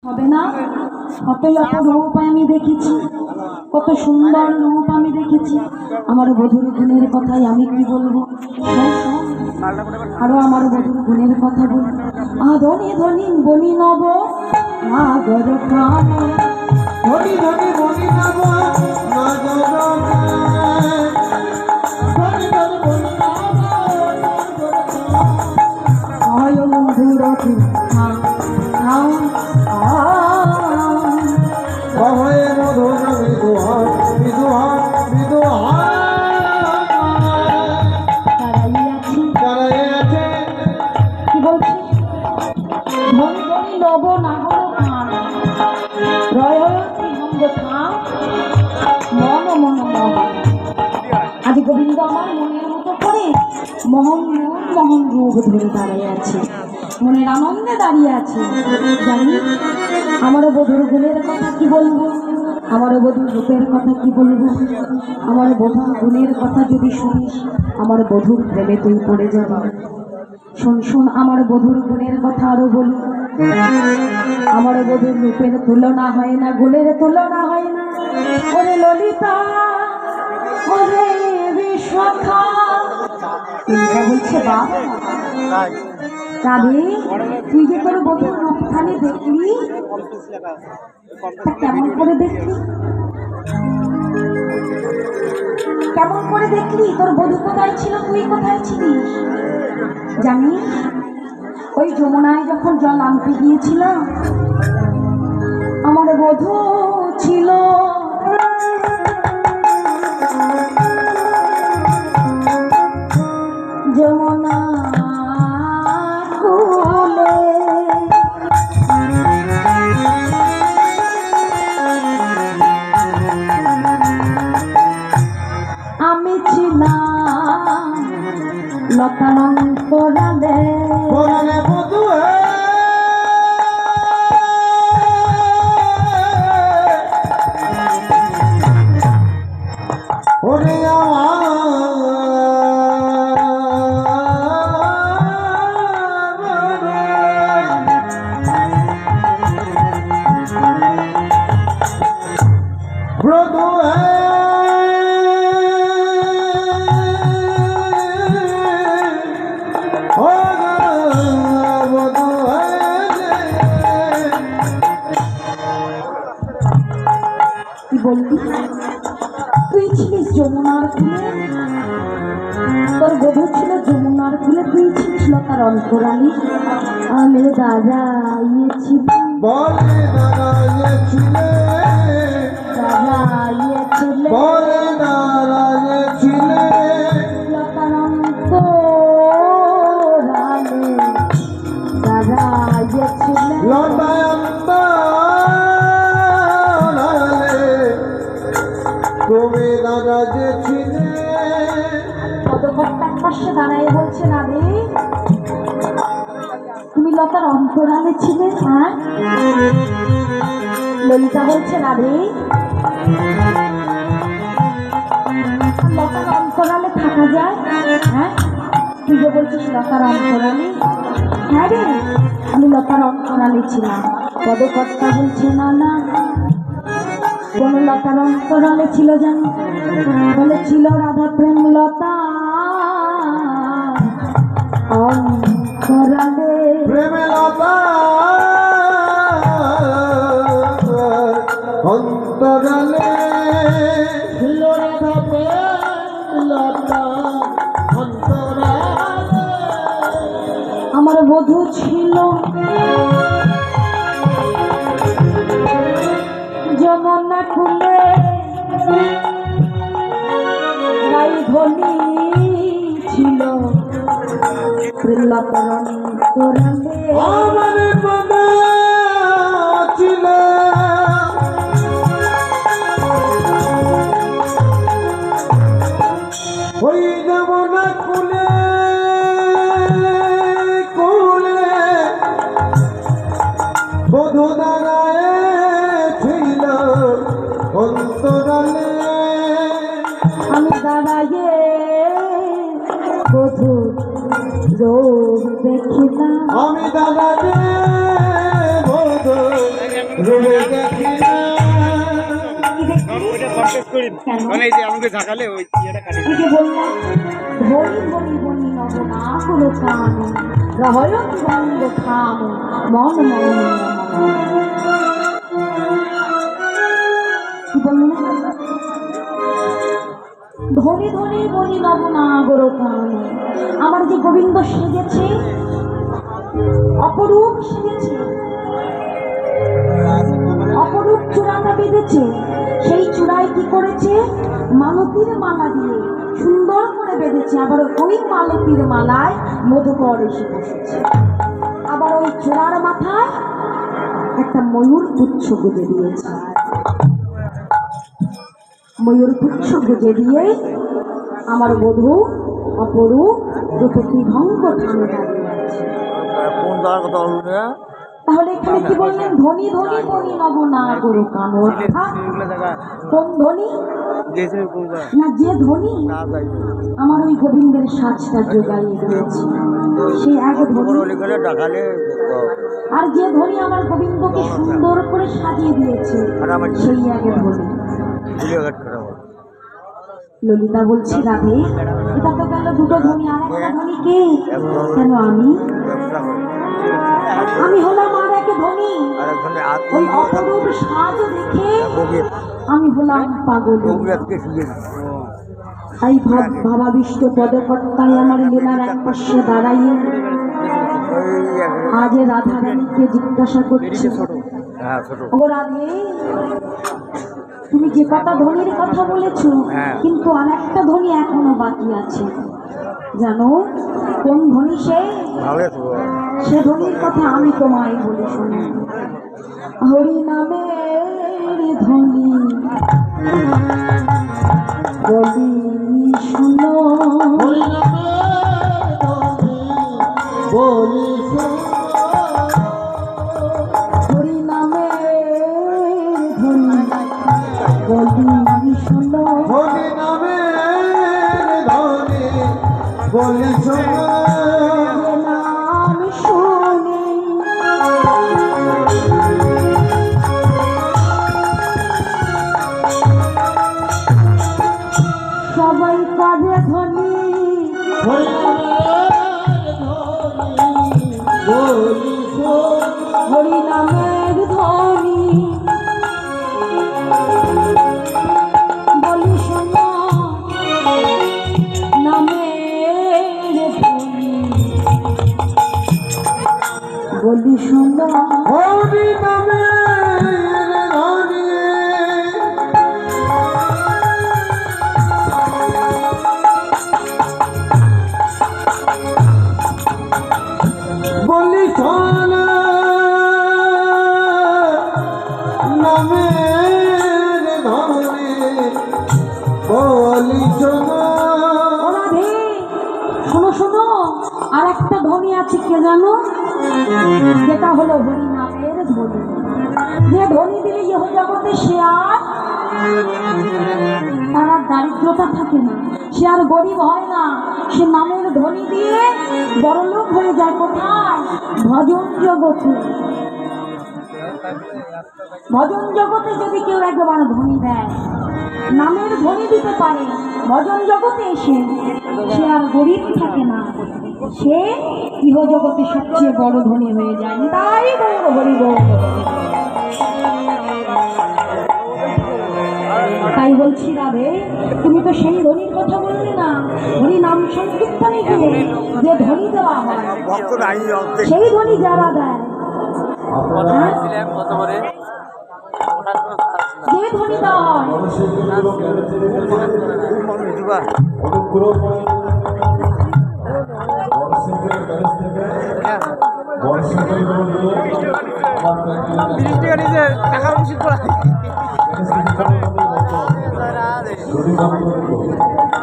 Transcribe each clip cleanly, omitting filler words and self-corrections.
হবে না। কত রূপ আমি দেখেছি, কত সুন্দর রূপ আমি দেখেছি। আমার বধুর গুণের কথাই আমি কি বলবো। আরো আমার বধুর গুণের কথা বলি। আধনি ধনি বনি নব নাগর কান, ধনি ধনি বনি নব নাগর আজ গোবিন্দ আমার মনের মতো করে মোহন মোহন রূপ ধরে দাঁড়িয়ে আছে, মনের আনন্দে দাঁড়িয়ে আছে। জানি আমার বধুর গুণের কথা কি বলবো, আমার বধুর রূপের কথা কি বলবো। আমার বধুর গুণের কথা যদি শুনিস আমার বধুর প্রেমে তুই পড়ে যাবি। শোন শোন আমার বধুর গুণের কথা আরো বলি। আমার বধুর রূপের তুলনা হয় না, গুণের তুলনা হয় না। ওরে ললিতা, ওরে বিশ্বখা, বলছে বাবা তুই যে তোর বধুর রূপখানি দেখলি, কেমন করে দেখলি, কেমন করে দেখলি? তোর বধূ কোথায় ছিল, তুই কোথায় ছিলিস? জানিস ওই যমুনায় যখন জল আনতে গিয়েছিল আমার বধূ ছিল যমুনা কুলে। আমি ছিলাম লতানন্তরালে, তুই ছিলিস যমুনার কুলে, তোর বধূ ছিল যমুনার কুলে, তুই ছিলিস লতার অন্তরালী। আমি দাঁড়াইয়েছিলাম, লতার অন্তরালে পাশে দাঁড়ায় বলছে না রে তুমি লতার অন্তরালে ছিলে। হ্যাঁ, ললিতা বলছে না রে লতার অন্তরালে থাকা যায়। হ্যাঁ, তুই যে বলছিস লতার অন্তরালে, হ্যাঁ রে আমি লতার অন্তরালে ছিলাম। পদকর্তা বলছে না না, কোন লতার অন্তরালে ছিল জানি, বলেছিল রাধা প্রেম লতা অন্তরালে, প্রেমে লতা অন্তরালে ছিল রাধা প্রেম লতা অন্তরালে। আমার বধূ ছিল যমুনা কুলে, রাই ধনী ছিল লতার অন্তরালে। আমার বাবা ছিল ওই যমুনা কুলে কুলে, বধূ দাঁড়ায় ছিল অন্তরালে। আমি দাঁড়াইয়ে বধূ রূপ দেখিলাম, আমি দাদা তো রবে দেখি না কেন মানে এই যে আমাকে ঝাঁকালে ওই ইয়েটা কাটে এই যে বললাম ধরি ধরি বলি নব না কোনো কান রহয় বঙ্গ থাম মন মন কি বললেন ধরি ধরি বলি নব না গরো কান আমার যে গোবিন্দ সেজেছে অপরূপ সেজেছে অপরূপ চূড়াটা বেঁধেছে সেই চূড়ায় কি করেছে মালতীর মালা দিয়ে সুন্দর করে বেঁধেছে আবার ওই মালতীর মালায় মধুকর এসে বসেছে আবার ওই চূড়ার মাথায় একটা ময়ূর পুচ্ছ গুঁজে দিয়েছে ময়ূর পুচ্ছ গুঁজে দিয়ে আমার বধূ অপরূপ রূপে ত্রিভঙ্গ ঠানে দাঁড়িয়ে আছে কোন জায়গার কথা বলুন তাহলে এখানে কি বললেন ধনী ধনী বনি নব না গরু কান অর্থাৎ কোন ধনী না যে ধনী আমার ওই গোবিন্দের সাজটা জোগাইয়ে দিয়েছে সে এক ধনী আর যে ধনী আমার গোবিন্দকে সুন্দর করে সাজিয়ে দিয়েছে সেই এক ধনী ললিতা বলছি রাধে এটা তো গেল দুটো ধনী আর একটা ধনী কে কেন আমি হলাম আর এক ধনী ওই অপরূপ সাজ দেখে আমি হলাম পাগল তাই ভাবাবিষ্ট পদকর্তায় আমার লীলার এক পাশে দাঁড়াইয়ে আজ রাধা রানীকে জিজ্ঞাসা করছি ও রাধে তুমি যে কটা ধনীর কথা বলেছো কিন্তু আর একটা ধনী এখনো বাকি আছে জানো কোন ধনী সে ধনীর কথা আমি তোমায় বলে শুনি হরি নামের ধনী বলি শুনো বলি হরি নামের ধনী বলি শুনো হরি নামে ধনে বলি শোনো নাম শুনে সবাই কাঁধে ধনী হরি বলি হরি নামের ধনী বলি শোনো নামের ধনী বলি শোনো হরি নামে ধনে বলি শোনো নামের ধনে বলি শোনো রাধে শোনো শোনো আর একটা ধনী আছে কে জানো যেটা হলো হরি নামের ধনী যে ধনী দিলে ইহ জগতে সে আর তার আর দারিদ্রতা থাকে না সে আর গরিব হয় না সে নামের ধনী দিয়ে বড়লোক হয়ে যায় কোথায় ভজন জগতে ভজন জগতে যদি কেউ একবার ধনী দেয় নামের ধনী দিতে পারে ভজন জগতে এসে সে আর গরিব থাকে না সে ইহ জগতে সবচেয়ে বড় ধনী হয়ে যায় তাই গৌর হরি গৌর তাই বলছি রাধে তুমি তো সেই ধনীর কথা বললে না হরি নাম সংকীর্তনে গিয়ে যে ধনী দেওয়া হয় সেই ধনী যারা দেয় হ্যাঁ? যে ধনী দেওয়া হয় টাকা উচিত করা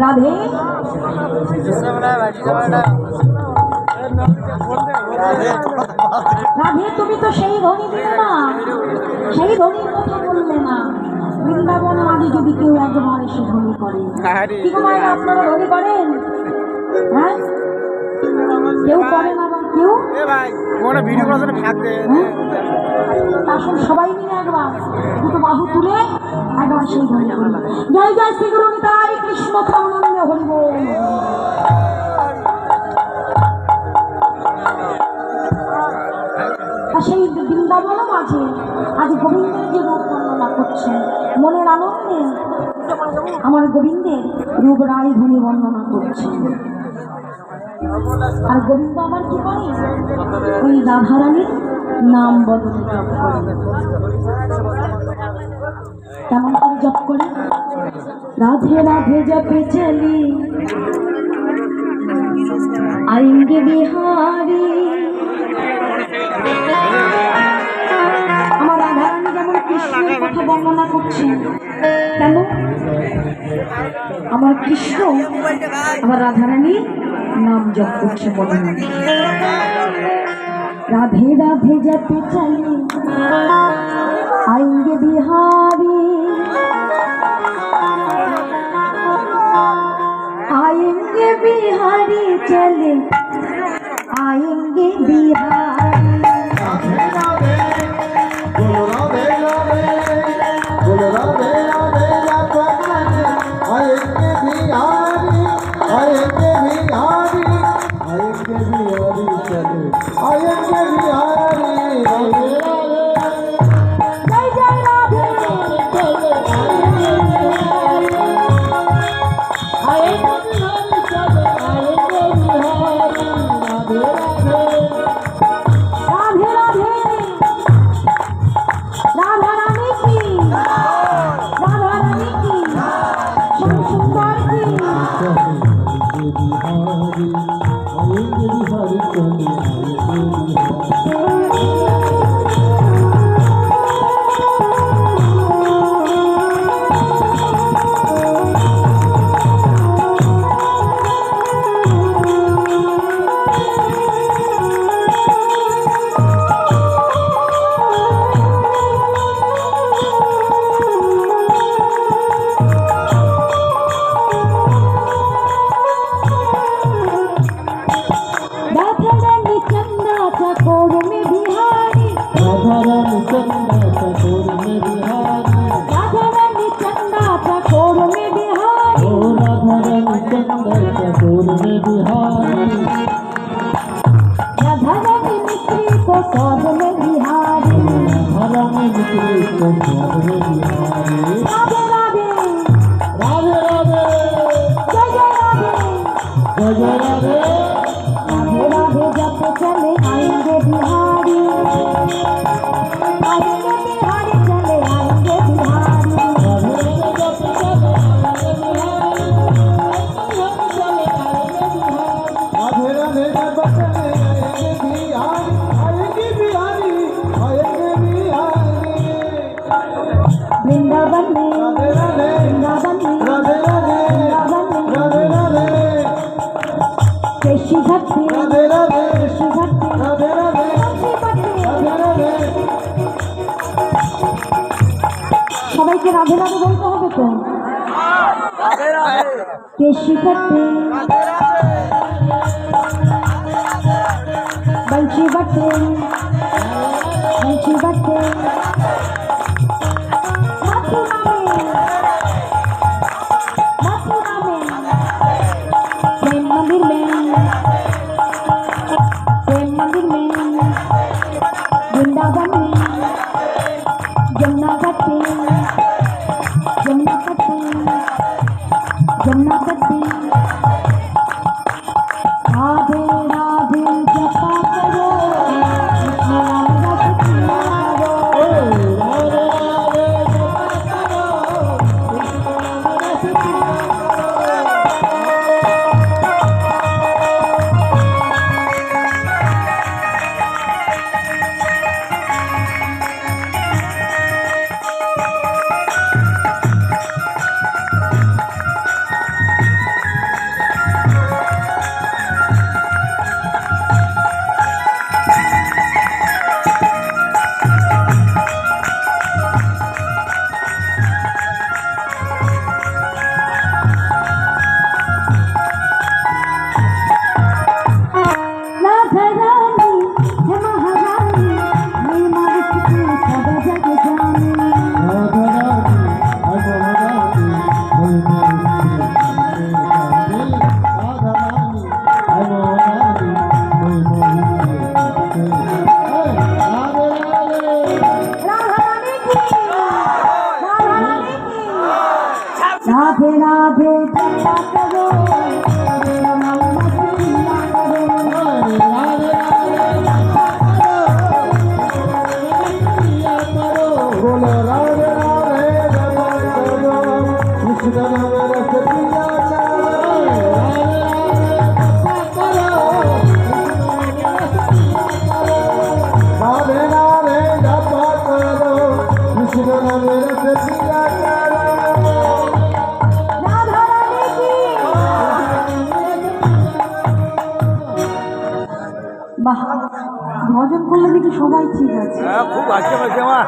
রাধে রাধে তুমি তো সেই ধনী দিলে না সেই ধনীর কথা বললে না বৃন্দাবন মাঝে যদি কেউ একবার এসে ধনী করে কি গো মায়েরা আপনারা ধনী করেন হ্যাঁ কেউ করে না বা কেউ ভাই ভিডিও করার জন্য ফাঁক দে আসুন সবাই মিলে একবার দুটো বাহু তুলে একবার সেই ধ্বনি করি। জয় জয় শ্রী গুরু নিতাই কৃষ্ণ প্রেমানন্দে হরি বল। আর সেই বৃন্দাবন মাঝে আজ গোবিন্দের যে রূপ বর্ণনা করছেন, মনের আনন্দে আমার গোবিন্দের রূপ রায় ধ্বনি বর্ণনা করছেন। আর গোবিন্দ আবার কি করে, ওই রাধারানীর নাম বদলে জপ করে। কেমন করে জপ করে? রাধে রাধে জপে চলি আইঙ্গে বিহারি। আমার রাধারানী যেমন কৃষ্ণের কথা বর্ণনা করছেন, কেন আমার কৃষ্ণ আমার রাধারানী নাম জপ করছে মনে মনে। রাধে রাধে জপে চলি আইঙ্গে বিহারি, आएंगे बिहारी चले आएंगे बिहारी। जय जय राधे राधे राधे राधा रानी की, राधा रानी की, श्याम सुंदर की। সবাইকে রাধে রাধে বলতে হবে তো। কেশি ঘাটে বংশী ঘাটে বংশী ঘাটে प्रेम मंदिर में वृंदावन में जमुना घाट पे जमुना घाट पे जमुना घाट पे राधे राधे जपा करो कृष्ण नाम रस पियारो। राधे राधे जपा करो कृष्ण नाम रस पियारो। রাধে জপা করো নাম মহিমা করো রাধে বলো রাধে রাধে জপা করো কৃষ্ণ নামে রস পিয়া রাধে রাধে জপা করো কৃষ্ণ নামে রস পিয়া রাধা রানী কি বাহ ভজন করলে দেখি সবাই ঠিক আছে হ্যাঁ খুব আসছে বলছে আমার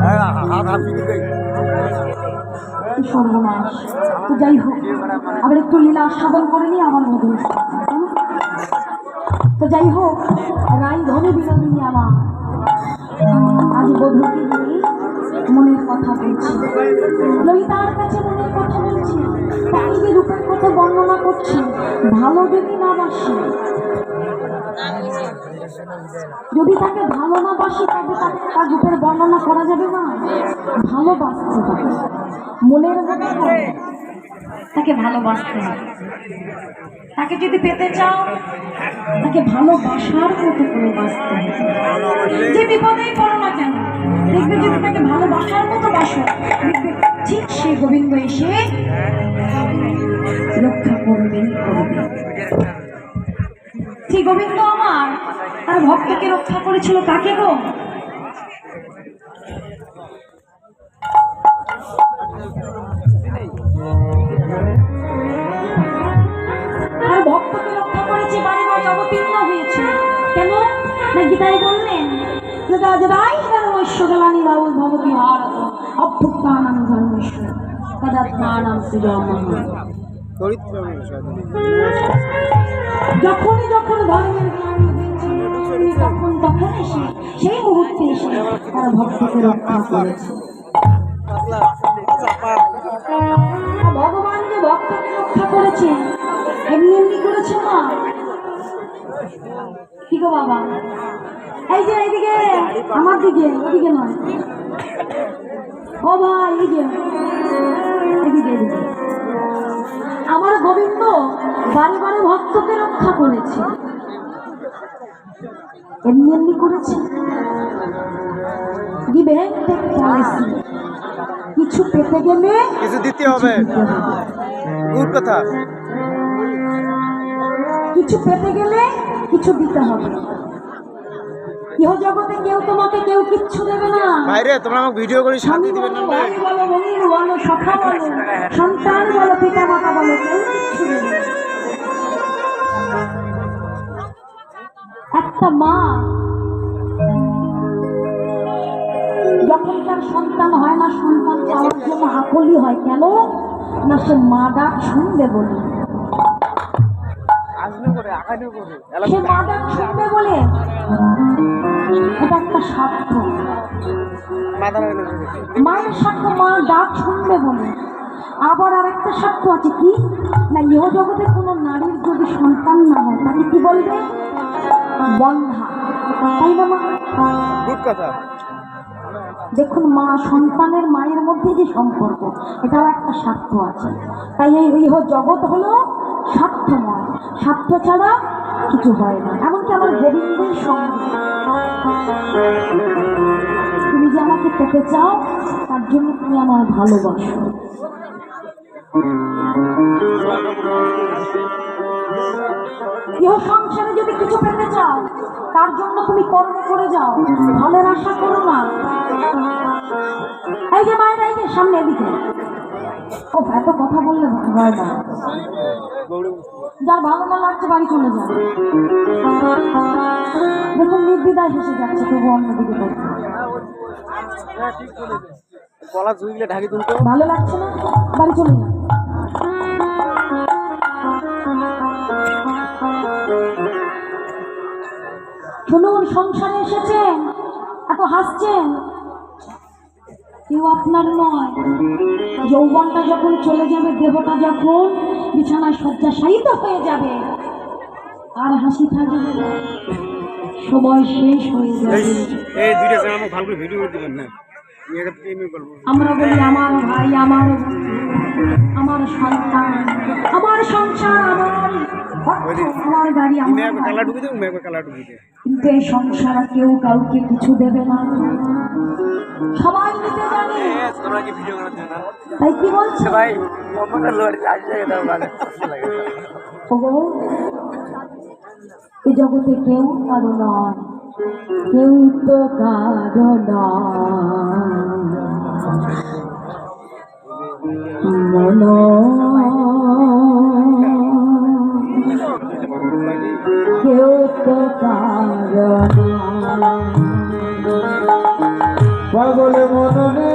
হ্যাঁ হাত হাত দিকে দেয় কি সর্বনাশ তো যাই হোক আবার একটু লীলা আস্বাদন করে নিয়ে আমার মধ্যে তো যাই হোক রাই ধনে বিনোদিনী আমার আজ বধূকে নিয়ে মনের কথা বলছি ললিতার কাছে মনের কথা বলছি তাকে যে রূপের কথা বর্ণনা করছি ভালো যদি না বাসি যদি তাকে ভালো না বাসি তবে তার রূপের বর্ণনা করা যাবে না ভালোবাসতে হবে মনের মধ্যে তাকে ভালোবাসতে হবে তাকে যদি পেতে চাও তাকে ভালোবাসার মতো করে বাঁচতে হবে যে বিপদেই পড়ো না কেন দেখবে যদি তাকে ভালোবাসার মতো বাসো দেখবে ঠিক সে গোবিন্দ এসে রক্ষা করবেন করবে ঠিক গোবিন্দ আমার তার ভক্তকে রক্ষা করেছিল কাকে গো আর ভক্তকে রক্ষা করেছে বাড়ি বাড়ি অবতীর্ণ হয়েছে কেন না গীতায় বললেন রাজরাই ধর্মশ্বরানি বাবু ভগবতী ভারত অভ্যুত্থানাম ধর্মেশ্বর তদাত্মানাম সৃজমহ চরিত্র যখনই যখন ধর্মের জ্ঞানী হয়েছে তখন এসে সেই মুহূর্তে এসে তারা ভক্তকে রক্ষা করেছে ভগবান যে ভক্তকে রক্ষা করেছে এমনি এমনি করেছে না কি গো বাবা এই যে এইদিকে আমার দিকে ওদিকে নয় ও ভাই এদিকে এদিকে আমার গোবিন্দ বারে বারে ভক্তকে রক্ষা করেছে এমনি এমনি করেছে দিবে কিছু পেতে গেলে কিছু দিতে হবে গুড কথা কিছু পেতে গেলে কিছু দিতে হবে ইহ জগতে কেউ তোমাকে কেউ কিচ্ছু দেবে না বাইরে তোমরা আমাকে ভিডিও করে শান্তি স্বামী দিবেন না বলো, ভাই বলো, বন্ধু বলো, সখা বলো, সন্তান বলো, পিতা মাতা বলো, কেউ কিচ্ছু দেবে না। একটা মা যখন তার সন্তান হয় না সন্তান পাওয়ার জন্য আকুলি হয় কেন না সে মা ডাক শুনবে বলে আসলে করে আকানে করে সে মা ডাক শুনবে বলে এটা একটা স্বার্থ মাথা মায়ের স্বার্থ মা ডাক শুনবে বলে আবার আর একটা স্বার্থ আছে কি না ইহ জগতে কোনো নারীর যদি সন্তান না হয় তাকে কি বলবে বন্ধা তাই না মা গুড কথা দেখুন মা সন্তানের মায়ের মধ্যে যে সম্পর্ক এটাও একটা স্বার্থ আছে তাই এই ইহ জগৎ হলো স্বার্থময় স্বার্থ ছাড়া কিছু হয় না এমনকি আমার গোবিন্দের সঙ্গে তুমি যে আমাকে পেতে চাও তার জন্য তুমি আমায় ভালোবাসো ইহ সংসারে যদি কিছু পেতে চাও তার জন্য তুমি কর্ম করে যাও ফলের আশা করো না এই যে মায়ের এই যে সামনে এদিকে ও এত কথা বললে হয় না যার ভালো না লাগছে বাড়ি চলে যাবে দেখুন নির্বিধায় হেসে যাচ্ছে তবু অন্যদিকে করছে গলা ঝুঁকলে ঢাকি তুলতো ভালো লাগছে না বাড়ি চলে যাবে শুনুন সংসারে এসেছেন এত হাসছেন কেউ আপনার নয় যৌবনটা যখন চলে যাবে দেহটা যখন বিছানায় শয্যাশায়িত হয়ে যাবে আর হাসি থাকবে না সময় শেষ হয়ে যাবে এই দুইটা জায়গা আমাকে ভালো করে ভিডিও করে দিবেন না আমরা বলি আমার ভাই, আমার বন্ধু, আমার সন্তান, আমার সংসার, আমার অর্থ, আমার গাড়ি, আমার বাড়ি। কিন্তু এই সংসার কেউ কাউকে কিছু দেবে না, সবাই নিতে জানে। তাই কি বলছে ভাই ওগো, এই জগতে কেউ কারো নয়, কেউ তো কারো নয়, মন কেউ তো কারো নয়। পাগল মননে